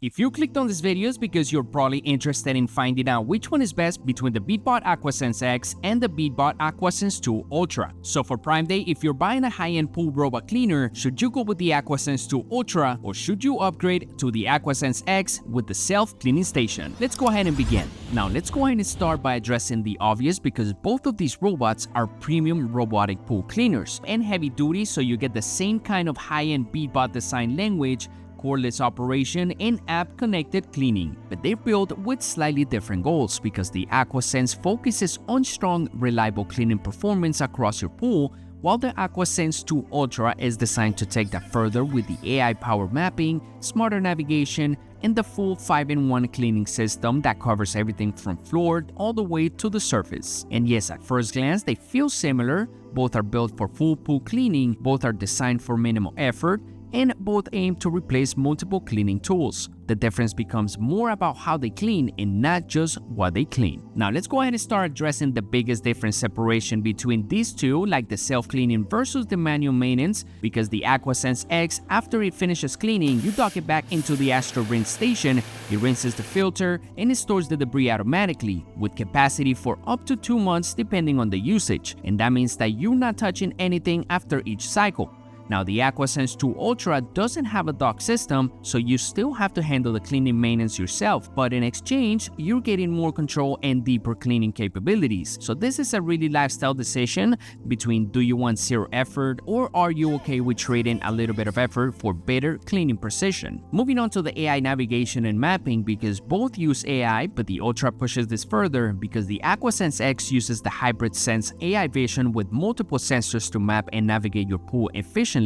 If you clicked on this video, it's because you're probably interested in finding out which one is best between the Beatbot AquaSense X and the Beatbot AquaSense 2 Ultra. So for Prime Day, if you're buying a high-end pool robot cleaner, should you go with the AquaSense 2 Ultra or should you upgrade to the AquaSense X with the self-cleaning station? Let's go ahead and begin. Now let's go ahead and start by addressing the obvious because both of these robots are premium robotic pool cleaners and heavy duty, so you get the same kind of high-end Beatbot design language, cordless operation, and app-connected cleaning, but they're built with slightly different goals because the AquaSense focuses on strong, reliable cleaning performance across your pool, while the AquaSense 2 Ultra is designed to take that further with the AI-powered mapping, smarter navigation, and the full 5-in-1 cleaning system that covers everything from floor all the way to the surface. And yes, at first glance, they feel similar. Both are built for full pool cleaning, both are designed for minimal effort, and both aim to replace multiple cleaning tools. The difference becomes more about how they clean and not just what they clean. Now let's go ahead and start addressing the biggest difference separation between these two, like the self-cleaning versus the manual maintenance, because the AquaSense X, after it finishes cleaning, you dock it back into the Astro Rinse station, it rinses the filter, and it stores the debris automatically, with capacity for up to 2 months depending on the usage, and that means that you're not touching anything after each cycle. Now, the AquaSense 2 Ultra doesn't have a dock system, so you still have to handle the cleaning maintenance yourself, but in exchange, you're getting more control and deeper cleaning capabilities. So this is a really lifestyle decision between do you want zero effort or are you okay with trading a little bit of effort for better cleaning precision. Moving on to the AI navigation and mapping, because both use AI, but the Ultra pushes this further because the AquaSense X uses the hybrid sense AI vision with multiple sensors to map and navigate your pool efficiently.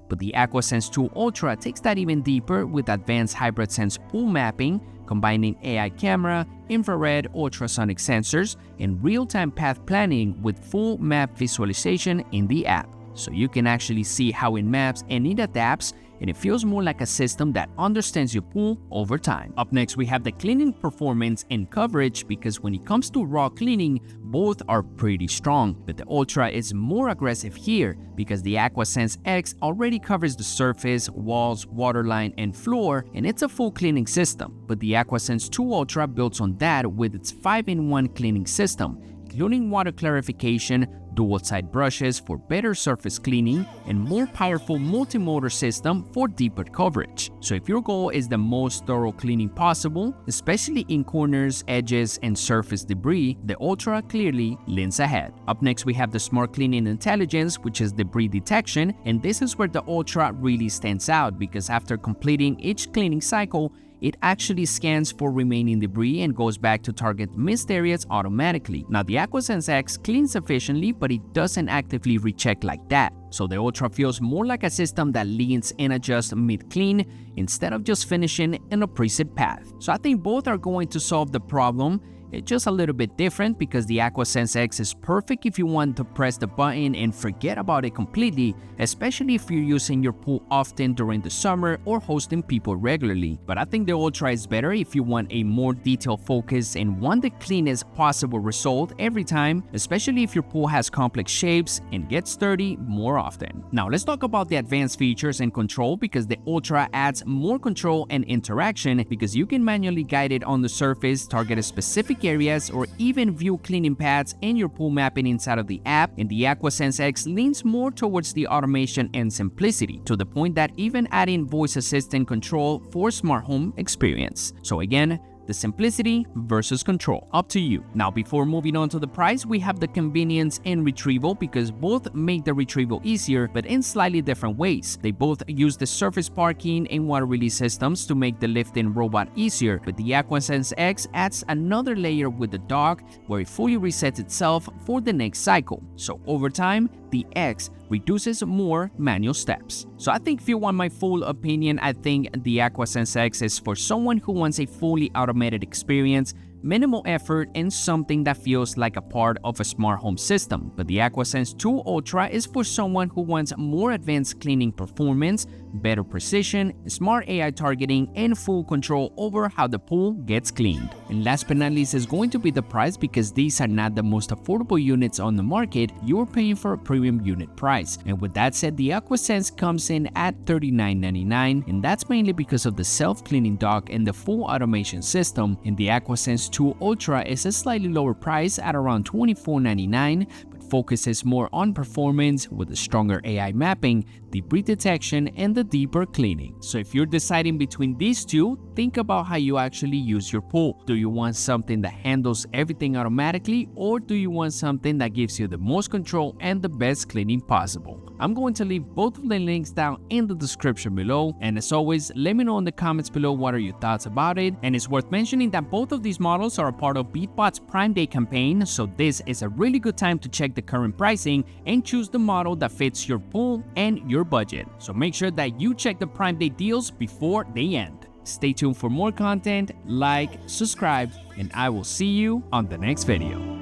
But the AquaSense 2 Ultra takes that even deeper with advanced hybrid sense pool mapping, combining AI camera, infrared, ultrasonic sensors, and real-time path planning with full map visualization in the app. So you can actually see how it maps and it adapts, and it feels more like a system that understands your pool over time. Up next, we have the cleaning performance and coverage, because when it comes to raw cleaning, both are pretty strong, but the Ultra is more aggressive here because the AquaSense X already covers the surface, walls, waterline, and floor, and it's a full cleaning system. But the AquaSense 2 Ultra builds on that with its 5-in-1 cleaning system, including water clarification, dual-side brushes for better surface cleaning, and more powerful multimodal system for deeper coverage. So if your goal is the most thorough cleaning possible, especially in corners, edges, and surface debris, the Ultra clearly leans ahead. Up next, we have the Smart Cleaning Intelligence, which is debris detection, and this is where the Ultra really stands out because after completing each cleaning cycle, it actually scans for remaining debris and goes back to target missed areas automatically. Now, the AquaSense X cleans efficiently, but it doesn't actively recheck like that. So the Ultra feels more like a system that leans and adjusts mid-clean instead of just finishing in a preset path. So I think both are going to solve the problem. It's just a little bit different because the AquaSense X is perfect if you want to press the button and forget about it completely, especially if you're using your pool often during the summer or hosting people regularly. But I think the Ultra is better if you want a more detailed focus and want the cleanest possible result every time, especially if your pool has complex shapes and gets dirty more often. Now let's talk about the advanced features and control, because the Ultra adds more control and interaction because you can manually guide it on the surface, target a specific areas, or even view cleaning paths and your pool mapping inside of the app. And the AquaSense X leans more towards the automation and simplicity, to the point that even adding voice assistant control for smart home experience. So again, the simplicity versus control, up to you. Now, before moving on to the price, we have the convenience and retrieval, because both make the retrieval easier, but in slightly different ways. They both use the surface parking and water release systems to make the lifting robot easier, but the AquaSense X adds another layer with the dock, where it fully resets itself for the next cycle. So over time, the X reduces more manual steps. So I think if you want my full opinion, I think the AquaSense X is for someone who wants a fully automated experience, minimal effort, and something that feels like a part of a smart home system. But the AquaSense 2 Ultra is for someone who wants more advanced cleaning performance, better precision, smart AI targeting, and full control over how the pool gets cleaned. And last but not least is going to be the price, because these are not the most affordable units on the market. You're paying for a premium unit price. And with that said, the AquaSense comes in at $39.99, and that's mainly because of the self-cleaning dock and the full automation system. And the AquaSense 2 Ultra is a slightly lower price at around $24.99, but focuses more on performance with a stronger AI mapping, debris detection, and the deeper cleaning. So if you're deciding between these two, think about how you actually use your pool. Do you want something that handles everything automatically, or do you want something that gives you the most control and the best cleaning possible? I'm going to leave both of the links down in the description below, and as always, let me know in the comments below what are your thoughts about it. And it's worth mentioning that both of these models are a part of Beatbot's Prime Day campaign, so this is a really good time to check the current pricing and choose the model that fits your pool and your budget. So make sure that you check the Prime Day deals before they end. Stay tuned for more content, like, subscribe, and I will see you on the next video.